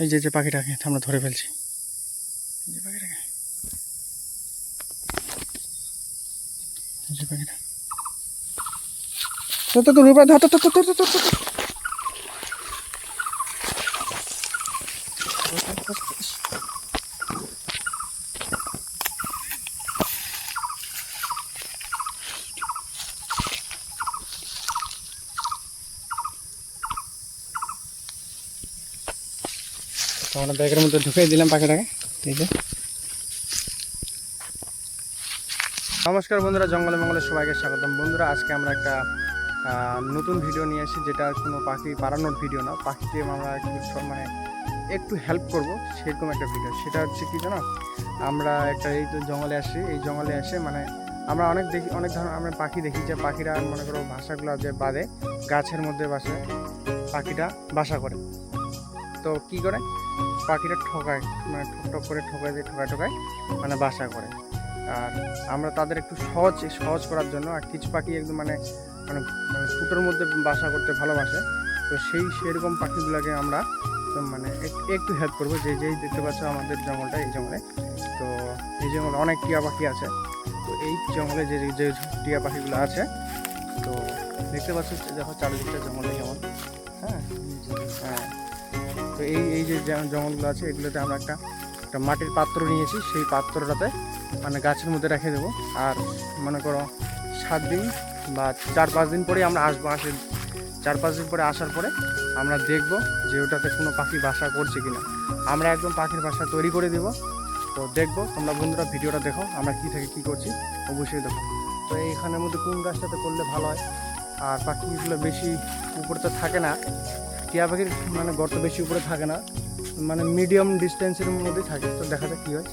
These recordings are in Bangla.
এই যে পাখিটাকে আমরা ধরে ফেলছি, এই যে পাখিটাকে, এই যে পাখিটা তো রূপা ধর আমরা ব্যাগের মধ্যে ঢুকিয়ে দিলাম পাখিটাকে। এই যে নমস্কার বন্ধুরা, জঙ্গলে মঙ্গলে সবাইকে স্বাগতম। বন্ধুরা, আজকে আমরা একটা নতুন ভিডিও নিয়ে আসি, যেটা কোনো পাখি পাড়ানোর ভিডিও না, পাখিকে আমরা একটু হেল্প করব সেরকম একটা ভিডিও। সেটা হচ্ছে কি জানো, আমরা একটা এই তো জঙ্গলে আসি, এই জঙ্গলে এসে আমরা অনেক ধরনের আমরা পাখি দেখি, যে পাখিরা মনে করো বাসাগুলো যে বাঁধে গাছের মধ্যে পাখিটা বাসা করে। তো কি করে পাখিটা ঠকায়, ঠক করে ঠকায় বাসা করে। আর আমরা তাদের একটু সহজ করার জন্য, আর কিছু পাখি একদম ফুটোর মধ্যে বাসা করতে ভালোবাসে, তো সেরকম পাখিগুলোকে আমরা একটু হেল্প করবো। যেই দেখতে পাচ্ছ আমাদের জঙ্গলটা, এই জঙ্গলে তো এই জঙ্গলে অনেক টিয়া পাখি আছে। তো এই জঙ্গলে যে টিয়া পাখিগুলো আছে, তো দেখতে পাচ্ছ দেখো চারিদিকটা জঙ্গলে কেমন। হ্যাঁ, তো এই যে জঙ্গলগুলো আছে, এগুলোতে আমরা একটা মাটির পাত্র নিয়েছি। সেই পাত্রটাতে গাছের মধ্যে রেখে দেবো। আর মনে করো 7 দিন বা 4-5 দিন পরে আমরা আসবো। 4-5 দিন পরে আসার পরে আমরা দেখব যে ওটাতে কোনো পাখি বাসা করছে কিনা। আমরা একদম পাখির বাসা তৈরি করে দেব। তো দেখবো, তোমরা বন্ধুরা ভিডিওটা দেখো, আমরা কী থেকে কী করছি অবশ্যই দেখো। তো এইখানের মধ্যে কোন গাছটাতে করলে ভালো হয়, আর পাখিগুলো বেশি উপরে তো থাকে না, টিয়া পাখির গর্ত বেশি উপরে থাকে না, মিডিয়াম ডিস্টেন্সের মধ্যেই থাকে। তো দেখা যাক কী হয়,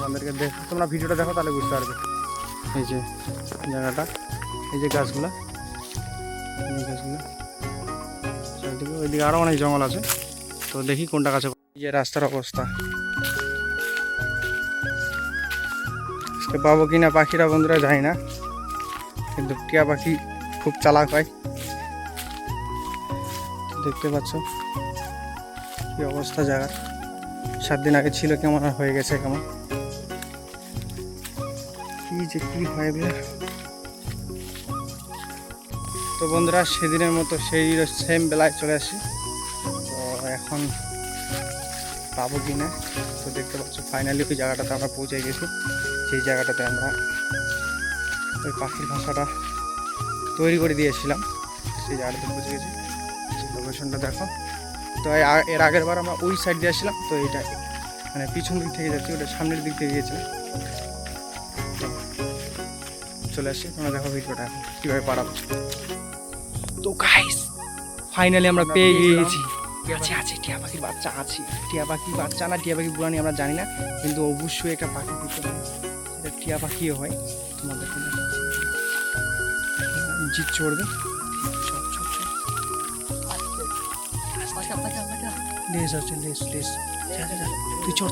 আমাদেরকে দেখো, তোমরা ভিডিওটা দেখো তাহলে বুঝতে পারবে। এই যে জায়গাটা, এই যে গাছগুলো, চারিদিকে ওইদিকে আরও অনেক জঙ্গল আছে। তো দেখি কোনটা গাছে। এই যে রাস্তার অবস্থা, আজকে পাবো কিনা পাখিরা বন্ধুরা যায় না, কিন্তু টিয়া পাখি খুব চালাক হয়। দেখতে পাচ্ছ কি অবস্থা জায়গার। 7 দিন আগে ছিল কেমন, আর হয়ে গেছে কেমন, কি হয়। তো বন্ধুরা, সেদিনের মতো সেই সেম বেলায় চলে আসি। তো এখন পাবো কি না, তো দেখতে পাচ্ছ ফাইনালি ওই জায়গাটাতে আমরা পৌঁছে গেছি। সেই জায়গাটাতে আমরা ওই পাখির ভাষাটা তৈরি করে দিয়েছিলাম, সেই জায়গাটাতে পৌঁছে গেছি। লোকেশনটা দেখো। তো এর আগের বার আমরা ওই সাইড দিয়ে আসছিলাম, তো এইটা পিছন দিক থেকে যাচ্ছি, ওটা সামনের দিক থেকে গিয়েছিলাম। চলে আসছি, তোমরা দেখো ভিডিওটা এখন কীভাবে পারাবো। তো গাইস ফাইনালি আমরা পেয়ে গিয়েছি, আছে টিয়া পাখির বাচ্চা আছে। টিয়া পাখির বাচ্চা না টিয়া পাখি বুড়ানি আমরা জানি না, কিন্তু অবশ্যই একটা পাখি দিতে হবে, সেটা টিয়া পাখিও হয়। তোমাদের জিত চড়বে, লেস আছে, লেস তুই চর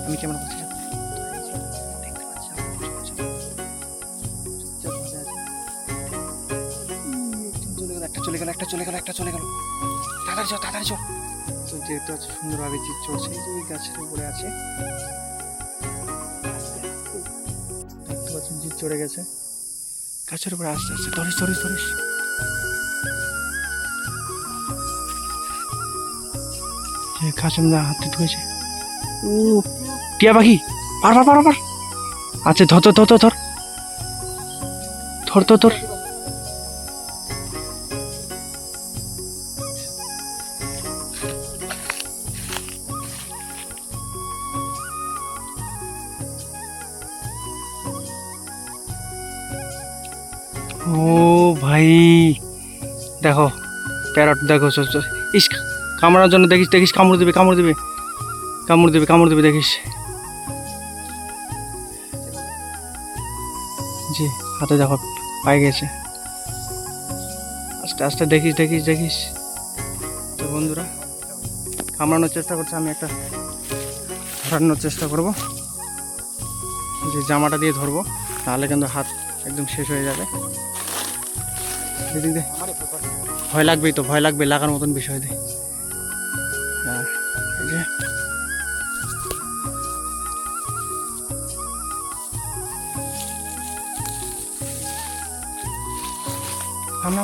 আমি কেমন করছি। একটা চলে গেল তাড়াতাড়ি চল। তো যেহেতু আছে সুন্দরভাবে জিত চড়ছে, এই যে এই গাছের উপরে আছে, দেখতে পাচ্ছেন জিত চড়ে গেছে গাছের উপরে। আস্তে ধরিস গাছের মধ্যে হাতে ঢুকেছে। ও টিয়া পাখি, পার আচ্ছা ধর। ও ভাই দেখো প্যারট, দেখো ইস কামড়ানোর জন্য দেখিস কামড় দেবে দেখিস। জি হাতে দেখো পাই গেছে, আস্তে দেখিস। তো বন্ধুরা কামড়ানোর চেষ্টা করছে, আমি একটা ধরানোর চেষ্টা করবো, যে জামাটা দিয়ে ধরবো, তাহলে কিন্তু হাত একদম শেষ হয়ে যাবে। ভয় লাগবেই তো, ভয় লাগবে, লাগার মতন বিষয় নেই। হ্যাঁ, এই যে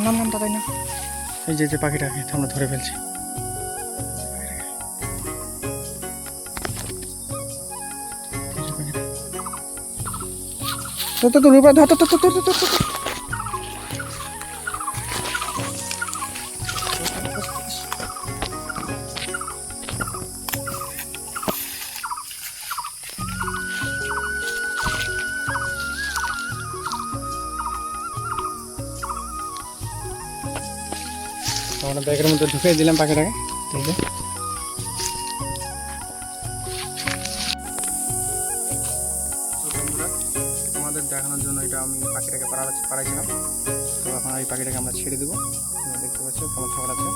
নাম তাই না, এই যে পাখিটাকে আমরা ধরে ফেলছি। আমরা ব্যাগের মধ্যে ঢুকিয়ে দিলাম পাখিটাকে। ঠিক আছে, তো বন্ধুরা তোমাদের দেখানোর জন্য এটা আমি পাখিটাকে পাড়াইছিলাম। তো এখন এই পাখিটাকে আমরা ছেড়ে দেবো। তোমরা দেখতে পাচ্ছ কেমন খাবার আছে।